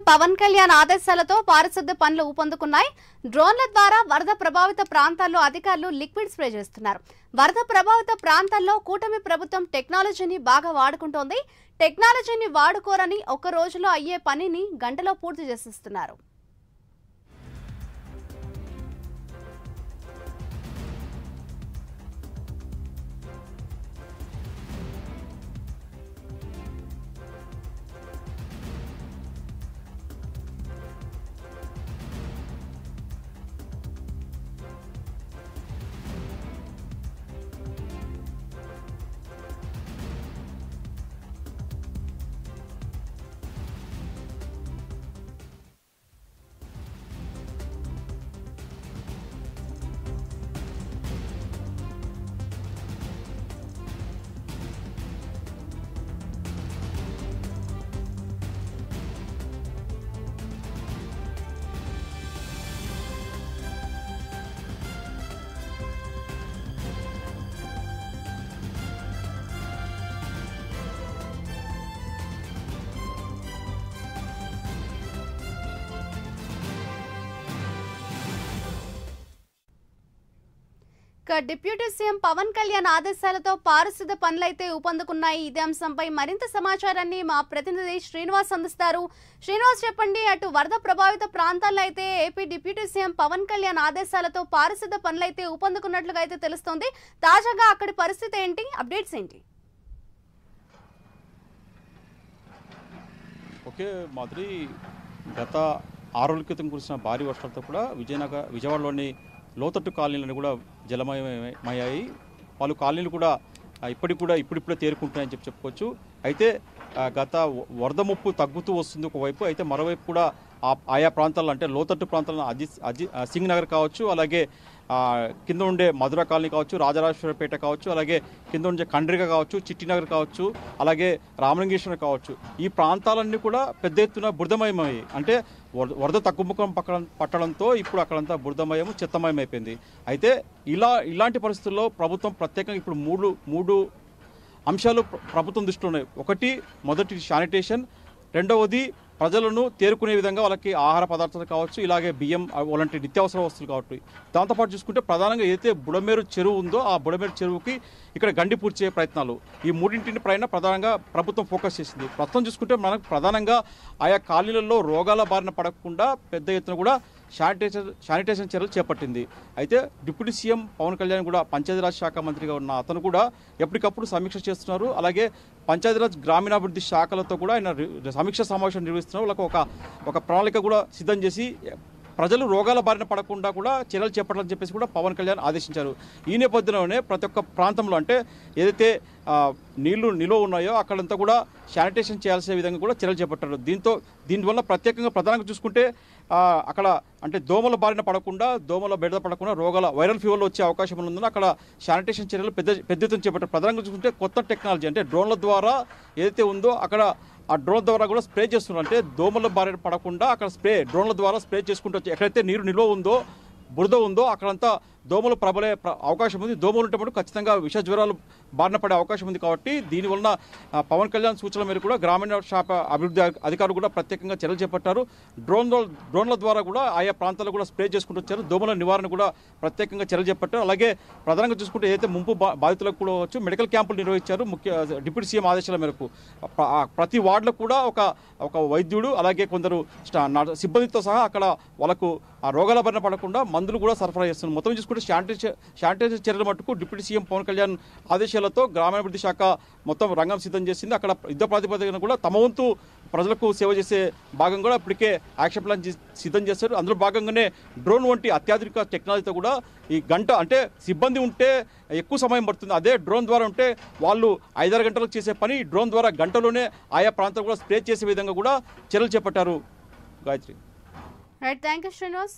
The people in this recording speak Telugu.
పవన్ కళ్యాణ్ ఆదేశాలతో పారిశుద్ధ్య పనులు ఊపందుకున్నాయి. డ్రోన్ల ద్వారా వరద ప్రభావిత ప్రాంతాల్లో అధికారులు లిక్విడ్ స్ప్రే చేస్తున్నారు. వరద ప్రభావిత ప్రాంతాల్లో కూటమి ప్రభుత్వం టెక్నాలజీని బాగా వాడుకుంటోంది. టెక్నాలజీని వాడుకోరని ఒక్క రోజులో అయ్యే పనిని గంటలో పూర్తి చేసేస్తున్నారు. డిప్యూటీ సీఎం పవన్ కళ్యాణ్ ఆదేశాలతో పారిశుద్ధ్య పనులైతే ఊపందుకున్నాయి. ఇదే అంశంపై మరింత సమాచారాన్ని మా ప్రతినిధి శ్రీనివాస్ అందిస్తారు. శ్రీనివాస్, చెప్పండి. అటు వరద ప్రభావిత ప్రాంతాల్లో అయితే AP deputy CM Pawan Kalyan ఆదేశాలతో పారిశుద్ధ్య పనులైతే ఊపందుకున్నట్లుగా అయితే తెలుస్తోంది. తాజాగా అక్కడి పరిస్థితి ఏంటి, అప్డేట్స్ ఏంటి? ఓకే మాధురి, గత 6 రోజుల క్రితం కురిసిన భారీ వర్షాలతో కూడా విజయవాడలోని లోతట్టు కాలనీలను కూడా జలమయమయ్యాయి. పలు కాలనీలు కూడా ఇప్పుడిప్పుడే తేరుకుంటున్నాయని చెప్పుకోవచ్చు. అయితే గత వరద ముప్పు తగ్గుతూ వస్తుంది ఒకవైపు, అయితే మరోవైపు కూడా ఆయా ప్రాంతాల్లో అంటే లోతట్టు ప్రాంతాలను సింగ్ నగర్ కావచ్చు, అలాగే కింద ఉండే మధుర కాలనీ కావచ్చు, రాజరాజేశ్వరపేట కావచ్చు, అలాగే కింద ఉండే కండ్రిగ కావచ్చు, చిట్టినగర్ కావచ్చు, అలాగే రామలింగేశ్వరం కావచ్చు, ఈ ప్రాంతాలన్నీ కూడా పెద్ద ఎత్తున బురదమయమయ్యాయి. అంటే వరద తగ్గుముఖం పట్టడంతో ఇప్పుడు అక్కడంతా బురదమయం, చెత్తమయం అయిపోయింది. అయితే ఇలాంటి పరిస్థితుల్లో ప్రభుత్వం ప్రత్యేకంగా ఇప్పుడు మూడు అంశాలు ప్రభుత్వం దృష్టిలో ఉన్నాయి. మొదటి శానిటేషన్, రెండవది ప్రజలను తేరుకునే విధంగా వాళ్ళకి ఆహార పదార్థాలు కావచ్చు, ఇలాగే బియ్యం అలాంటి నిత్యావసర వస్తువులు కావచ్చు. దాంతోపాటు చూసుకుంటే ప్రధానంగా ఏదైతే బుడమేరు చెరువు ఉందో ఆ బుడమేరు చెరువుకి ఇక్కడ గండి పూర్తి చేసే ప్రయత్నాలు, ఈ మూడింటిని పైన ప్రధానంగా ప్రభుత్వం ఫోకస్ చేసింది. ప్రస్తుతం చూసుకుంటే మనకు ప్రధానంగా ఆయా కాలనీలలో రోగాల బారిన పడకుండా పెద్ద ఎత్తున కూడా శానిటేషన్ చర్యలు చేపట్టింది. అయితే డిప్యూటీ సీఎం పవన్ కళ్యాణ్ కూడా పంచాయతీరాజ్ శాఖ మంత్రిగా ఉన్న అతను కూడా ఎప్పటికప్పుడు సమీక్ష చేస్తున్నారు. అలాగే పంచాయతీరాజ్ గ్రామీణాభివృద్ధి శాఖలతో కూడా ఆయన సమీక్ష సమావేశం నిర్వహిస్తున్నారు. వాళ్ళకు ఒక ప్రణాళిక కూడా సిద్ధం చేసి ప్రజలు రోగాల బారిన పడకుండా కూడా చర్యలు చేపట్టాలని చెప్పేసి కూడా పవన్ కళ్యాణ్ ఆదేశించారు. ఈ నేపథ్యంలోనే ప్రతి ఒక్క ప్రాంతంలో అంటే ఏదైతే నీళ్లు నిలువ ఉన్నాయో అక్కడంతా కూడా శానిటేషన్ చేయాల్సిన విధంగా కూడా చర్యలు చేపట్టారు. దీనివల్ల ప్రధానంగా చూసుకుంటే అక్కడ అంటే దోమల బారిన పడకుండా, దోమల బెడద పడకుండా వైరల్ ఫీవర్లు వచ్చే అవకాశం ఉన్నందున అక్కడ శానిటేషన్ చర్యలు పెద్ద ఎత్తున చేపట్టారు. ప్రధానంగా చూసుకుంటే కొత్త టెక్నాలజీ అంటే డ్రోన్ల ద్వారా ఏదైతే ఉందో అక్కడ ఆ డ్రోన్ ద్వారా కూడా స్ప్రే చేస్తున్నారు. అంటే దోమల బారిన పడకుండా అక్కడ డ్రోన్ల ద్వారా స్ప్రే చేసుకుంటూ వచ్చి ఎక్కడైతే నీరు నిల్వ ఉందో, బురద ఉందో అక్కడంతా దోమలు ప్రబలే అవకాశం ఉంది. దోమలు ఉంటే ఖచ్చితంగా విష జ్వరాలు బారిన పడే అవకాశం ఉంది. కాబట్టి దీనివల్ల పవన్ కళ్యాణ్ సూచనల మేరకు కూడా గ్రామీణ శాఖ అభివృద్ధి అధికారులు కూడా ప్రత్యేకంగా చర్యలు చేపట్టారు. డ్రోన్ల ద్వారా కూడా ఆయా ప్రాంతాల్లో కూడా స్ప్రే చేసుకుంటూ వచ్చారు. దోమల నివారణ కూడా ప్రత్యేకంగా చర్యలు చేపట్టారు. అలాగే ప్రధానంగా చూసుకుంటే ఏదైతే ముంపు బాధితులకు కూడా మెడికల్ క్యాంపులు నిర్వహించారు. డిప్యూటీ సీఎం ఆదేశాల మేరకు ప్రతి వార్డులో కూడా ఒక వైద్యుడు అలాగే కొందరు సిబ్బందితో సహా అక్కడ వాళ్ళకు ఆ రోగాల బారిన పడకుండా మందులు కూడా సరఫరా చేస్తున్నారు. మొత్తం చూసుకుంటే శానిటైజర్ చర్యల మట్టుకు డిప్యూటీ సీఎం పవన్ కళ్యాణ్ ఆదేశాలతో గ్రామీణాభివృద్ధి శాఖ మొత్తం రంగం సిద్ధం చేసింది. అక్కడ యుద్ధ ప్రాతిపదికన కూడా తమ వంతు ప్రజలకు సేవ చేసే భాగం కూడా ఇప్పటికే యాక్షన్ ప్లాన్ సిద్ధం చేశారు. అందులో భాగంగానే డ్రోన్ వంటి అత్యాధునిక టెక్నాలజీతో కూడా ఈ గంట అంటే సిబ్బంది ఉంటే ఎక్కువ సమయం పడుతుంది. అదే డ్రోన్ ద్వారా ఉంటే వాళ్ళు 5-6 గంటలకు చేసే పని డ్రోన్ ద్వారా గంటలోనే ఆయా ప్రాంతాలు కూడా స్ప్రే చేసే విధంగా కూడా చర్యలు చేపట్టారు. Gayatri. Right, thank you Srinivas.